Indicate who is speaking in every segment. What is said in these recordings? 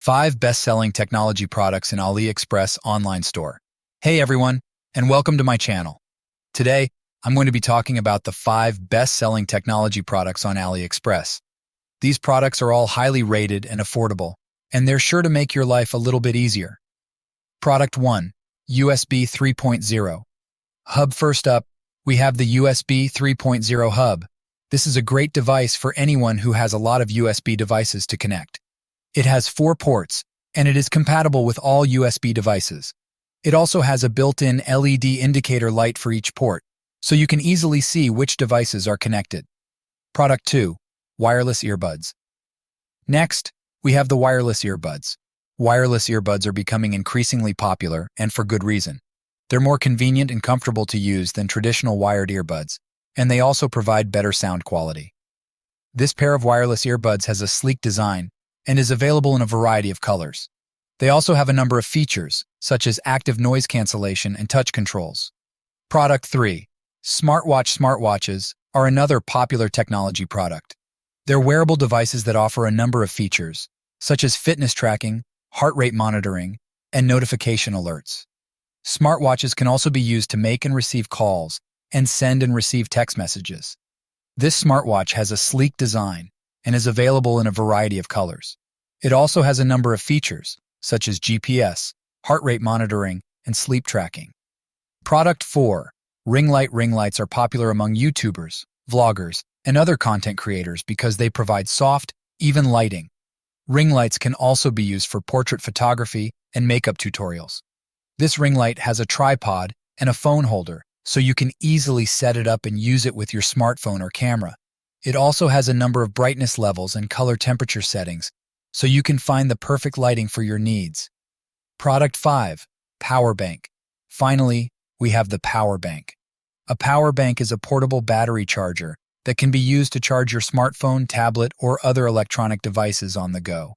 Speaker 1: 5 best-selling technology products in AliExpress online store. Hey everyone, and welcome to my channel. Today, I'm going to be talking about the 5 best-selling technology products on AliExpress. These products are all highly rated and affordable, and they're sure to make your life a little bit easier. Product 1. USB 3.0 Hub. First up, we have the USB 3.0 hub. This is a great device for anyone who has a lot of USB devices to connect. It has 4 ports, and it is compatible with all USB devices. It also has a built-in LED indicator light for each port, so you can easily see which devices are connected. Product 2. Wireless earbuds. Next, we have the wireless earbuds. Wireless earbuds are becoming increasingly popular, and for good reason. They're more convenient and comfortable to use than traditional wired earbuds, and they also provide better sound quality. This pair of wireless earbuds has a sleek design and is available in a variety of colors. They also have a number of features, such as active noise cancellation and touch controls. Product 3. Smartwatch. Smartwatches are another popular technology product. They're wearable devices that offer a number of features, such as fitness tracking, heart rate monitoring, and notification alerts. Smartwatches can also be used to make and receive calls and send and receive text messages. This smartwatch has a sleek design and is available in a variety of colors. It also has a number of features, such as GPS, heart rate monitoring, and sleep tracking. Product 4. Ring light. Ring lights are popular among YouTubers, vloggers, and other content creators because they provide soft, even lighting. Ring lights can also be used for portrait photography and makeup tutorials. This ring light has a tripod and a phone holder, so you can easily set it up and use it with your smartphone or camera. It also has a number of brightness levels and color temperature settings, so you can find the perfect lighting for your needs. Product 5. Power bank. Finally, we have the power bank. A power bank is a portable battery charger that can be used to charge your smartphone, tablet, or other electronic devices on the go.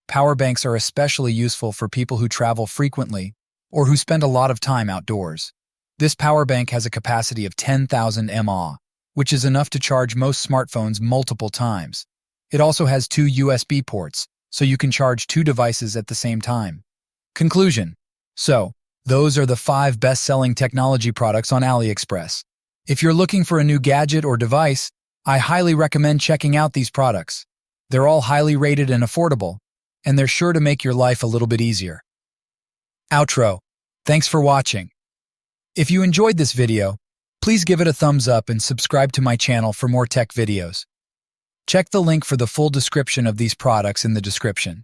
Speaker 1: Power banks are especially useful for people who travel frequently or who spend a lot of time outdoors. This power bank has a capacity of 10,000 mAh, which is enough to charge most smartphones multiple times. It also has 2 USB ports, so you can charge 2 devices at the same time. Conclusion. So, those are the 5 best-selling technology products on AliExpress. If you're looking for a new gadget or device, I highly recommend checking out these products. They're all highly rated and affordable, and they're sure to make your life a little bit easier. Outro. Thanks for watching. If you enjoyed this video, please give it a thumbs up and subscribe to my channel for more tech videos. Check the link for the full description of these products in the description.